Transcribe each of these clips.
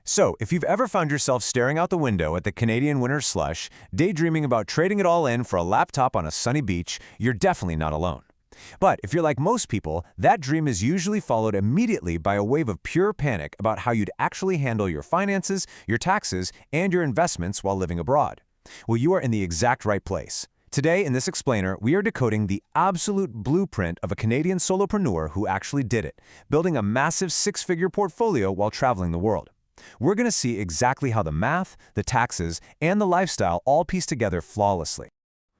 So, if you've ever found yourself staring out the window at the Canadian winter slush, daydreaming about trading it all in for a laptop on a sunny beach, you're definitely not alone. But if you're like most people, that dream is usually followed immediately by a wave of pure panic about how you'd actually handle your finances, your taxes, and your investments while living abroad. Well, you are in the exact right place. Today, in this explainer, we are decoding the absolute blueprint of a Canadian solopreneur who actually did it, building a massive six-figure portfolio while traveling the world. We're going to see exactly how the math, the taxes, and the lifestyle all piece together flawlessly.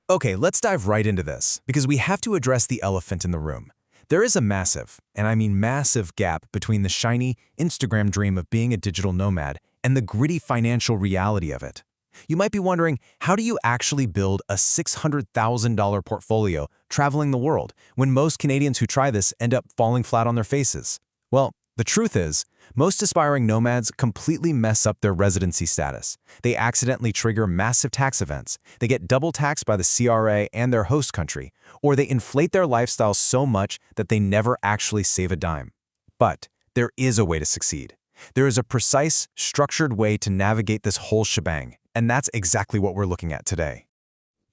Okay, let's dive right into this, because we have to address the elephant in the room. There is a massive, and I mean massive, gap between the shiny Instagram dream of being a digital nomad and the gritty financial reality of it. You might be wondering, how do you actually build a $600,000 portfolio traveling the world when most Canadians who try this end up falling flat on their faces? Well, the truth is, most aspiring nomads completely mess up their residency status. They accidentally trigger massive tax events, they get double taxed by the CRA and their host country, or they inflate their lifestyle so much that they never actually save a dime. But there is a way to succeed. There is a precise, structured way to navigate this whole shebang, and that's exactly what we're looking at today.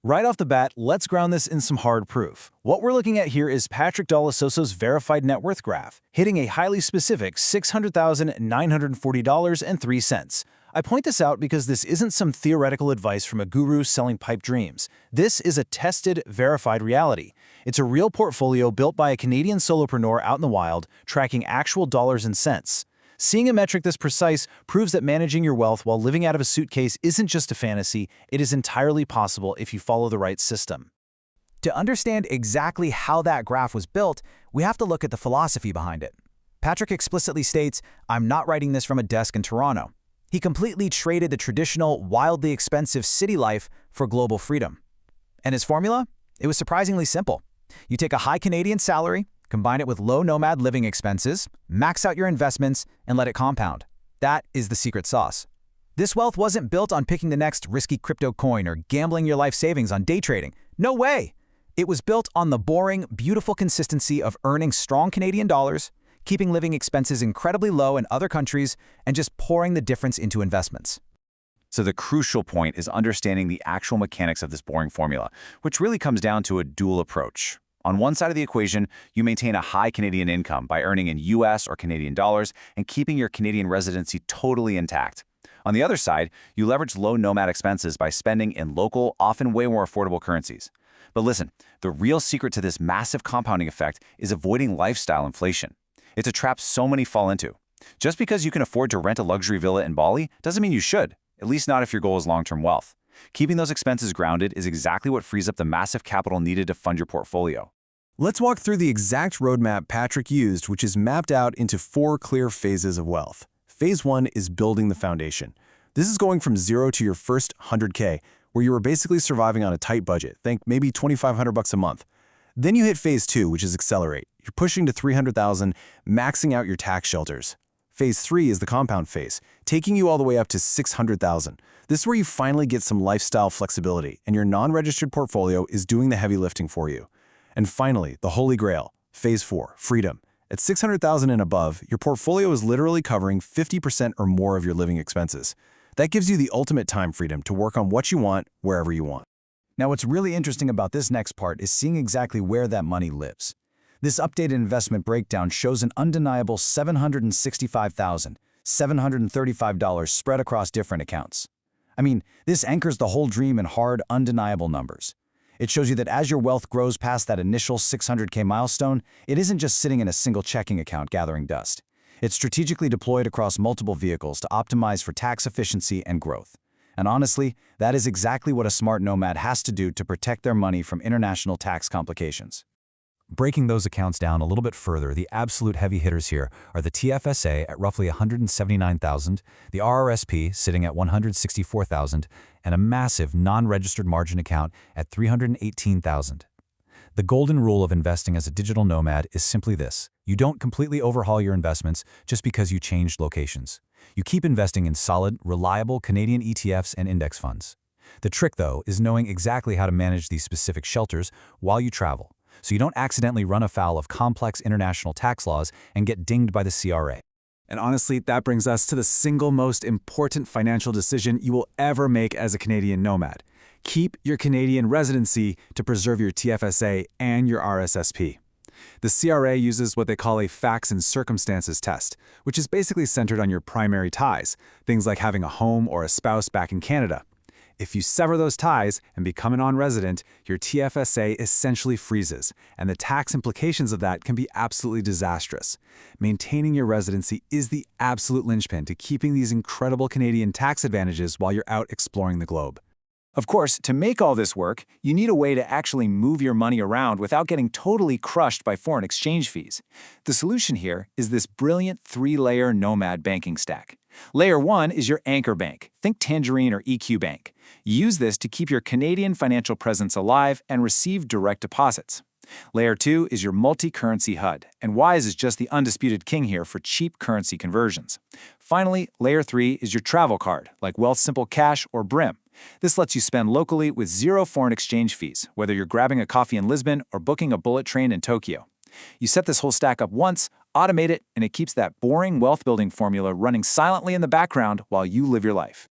Right off the bat, let's ground this in some hard proof. What we're looking at here is Patrick Dalasoso's verified net worth graph, hitting a highly specific $600,940.03. I point this out because this isn't some theoretical advice from a guru selling pipe dreams. This is a tested, verified reality. It's a real portfolio built by a Canadian solopreneur out in the wild, tracking actual dollars and cents. Seeing a metric this precise proves that managing your wealth while living out of a suitcase isn't just a fantasy, it is entirely possible if you follow the right system. To understand exactly how that graph was built, we have to look at the philosophy behind it. Patrick explicitly states, "I'm not writing this from a desk in Toronto." He completely traded the traditional, wildly expensive city life for global freedom. And his formula? It was surprisingly simple. You take a high Canadian salary, combine it with low nomad living expenses, max out your investments, and let it compound. That is the secret sauce. This wealth wasn't built on picking the next risky crypto coin or gambling your life savings on day trading. No way! It was built on the boring, beautiful consistency of earning strong Canadian dollars, keeping living expenses incredibly low in other countries, and just pouring the difference into investments. So the crucial point is understanding the actual mechanics of this boring formula, which really comes down to a dual approach. On one side of the equation, you maintain a high Canadian income by earning in US or Canadian dollars and keeping your Canadian residency totally intact. On the other side, you leverage low nomad expenses by spending in local, often way more affordable currencies. But listen, the real secret to this massive compounding effect is avoiding lifestyle inflation. It's a trap so many fall into. Just because you can afford to rent a luxury villa in Bali doesn't mean you should, at least not if your goal is long-term wealth. Keeping those expenses grounded is exactly what frees up the massive capital needed to fund your portfolio. Let's walk through the exact roadmap Patrick used, which is mapped out into 4 clear phases of wealth. Phase 1 is building the foundation. This is going from zero to your first 100K, where you are basically surviving on a tight budget, think maybe $2,500 a month. Then you hit Phase 2, which is accelerate. You're pushing to $300,000, maxing out your tax shelters. Phase 3 is the compound phase, taking you all the way up to $600,000. This is where you finally get some lifestyle flexibility, and your non-registered portfolio is doing the heavy lifting for you. And finally, the holy grail, Phase 4, freedom. At $600,000 and above, your portfolio is literally covering 50% or more of your living expenses. That gives you the ultimate time freedom to work on what you want, wherever you want. Now, what's really interesting about this next part is seeing exactly where that money lives. This updated investment breakdown shows an undeniable $765,735 spread across different accounts. I mean, this anchors the whole dream in hard, undeniable numbers. It shows you that as your wealth grows past that initial 600K milestone, it isn't just sitting in a single checking account gathering dust. It's strategically deployed across multiple vehicles to optimize for tax efficiency and growth. And honestly, that is exactly what a smart nomad has to do to protect their money from international tax complications. Breaking those accounts down a little bit further, the absolute heavy hitters here are the TFSA at roughly $179,000, the RRSP sitting at $164,000, and a massive non-registered margin account at $318,000. The golden rule of investing as a digital nomad is simply this: you don't completely overhaul your investments just because you changed locations. You keep investing in solid, reliable Canadian ETFs and index funds. The trick, though, is knowing exactly how to manage these specific shelters while you travel, so you don't accidentally run afoul of complex international tax laws and get dinged by the CRA. And honestly, that brings us to the single most important financial decision you will ever make as a Canadian nomad. Keep your Canadian residency to preserve your TFSA and your RSSP. The CRA uses what they call a facts and circumstances test, which is basically centered on your primary ties, things like having a home or a spouse back in Canada. If you sever those ties and become a non-resident, your TFSA essentially freezes, and the tax implications of that can be absolutely disastrous. Maintaining your residency is the absolute linchpin to keeping these incredible Canadian tax advantages while you're out exploring the globe. Of course, to make all this work, you need a way to actually move your money around without getting totally crushed by foreign exchange fees. The solution here is this brilliant 3-layer Nomad banking stack. Layer 1 is your anchor bank. Think Tangerine or EQ Bank. Use this to keep your Canadian financial presence alive and receive direct deposits. Layer 2 is your multi-currency HUD, and Wise is just the undisputed king here for cheap currency conversions. Finally, Layer 3 is your travel card, like Wealthsimple Cash or Brim. This lets you spend locally with zero foreign exchange fees, whether you're grabbing a coffee in Lisbon or booking a bullet train in Tokyo. You set this whole stack up once, automate it, and it keeps that boring wealth-building formula running silently in the background while you live your life.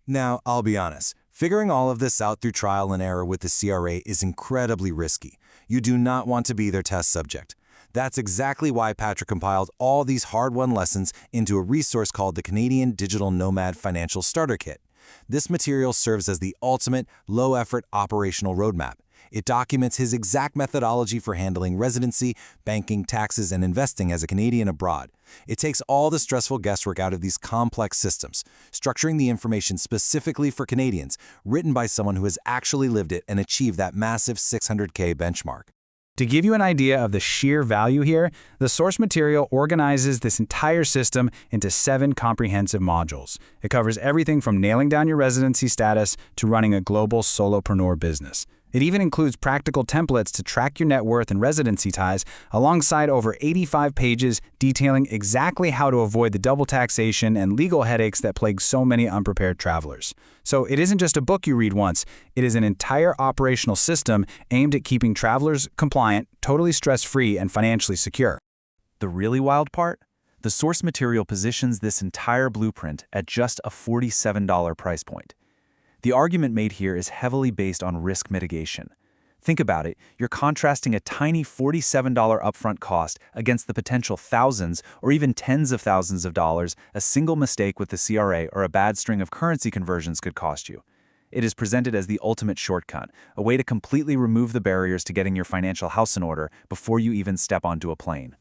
Now, I'll be honest, figuring all of this out through trial and error with the CRA is incredibly risky. You do not want to be their test subject. That's exactly why Patrick compiled all these hard-won lessons into a resource called the Canadian Digital Nomad Financial Starter Kit. This material serves as the ultimate, low-effort operational roadmap. It documents his exact methodology for handling residency, banking, taxes, and investing as a Canadian abroad. It takes all the stressful guesswork out of these complex systems, structuring the information specifically for Canadians, written by someone who has actually lived it and achieved that massive 600K benchmark. To give you an idea of the sheer value here, the source material organizes this entire system into 7 comprehensive modules. It covers everything from nailing down your residency status to running a global solopreneur business. It even includes practical templates to track your net worth and residency ties, alongside over 85 pages detailing exactly how to avoid the double taxation and legal headaches that plague so many unprepared travelers. So it isn't just a book you read once, it is an entire operational system aimed at keeping travelers compliant, totally stress-free, and financially secure. The really wild part? The source material positions this entire blueprint at just a $47 price point. The argument made here is heavily based on risk mitigation. Think about it, you're contrasting a tiny $47 upfront cost against the potential thousands or even tens of thousands of dollars a single mistake with the CRA or a bad string of currency conversions could cost you. It is presented as the ultimate shortcut, a way to completely remove the barriers to getting your financial house in order before you even step onto a plane.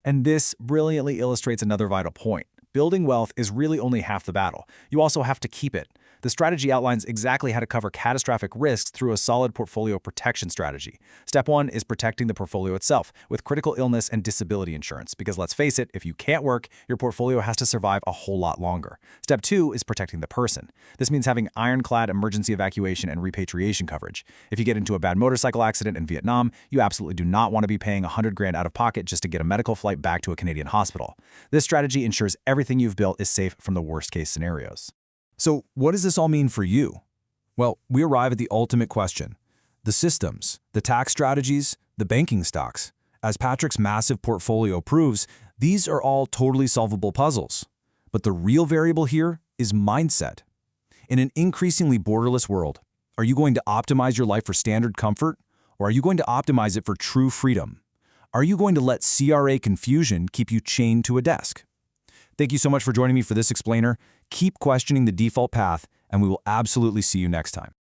And this brilliantly illustrates another vital point. Building wealth is really only half the battle. You also have to keep it. The strategy outlines exactly how to cover catastrophic risks through a solid portfolio protection strategy. Step 1 is protecting the portfolio itself with critical illness and disability insurance, because let's face it, if you can't work, your portfolio has to survive a whole lot longer. Step 2 is protecting the person. This means having ironclad emergency evacuation and repatriation coverage. If you get into a bad motorcycle accident in Vietnam, you absolutely do not want to be paying $100,000 out of pocket just to get a medical flight back to a Canadian hospital. This strategy ensures everything you've built is safe from the worst-case scenarios. So what does this all mean for you? Well, we arrive at the ultimate question. The systems, the tax strategies, the banking stocks. As Patrick's massive portfolio proves, these are all totally solvable puzzles. But the real variable here is mindset. In an increasingly borderless world, are you going to optimize your life for standard comfort, or are you going to optimize it for true freedom? Are you going to let CRA confusion keep you chained to a desk? Thank you so much for joining me for this explainer. Keep questioning the default path, and we will absolutely see you next time.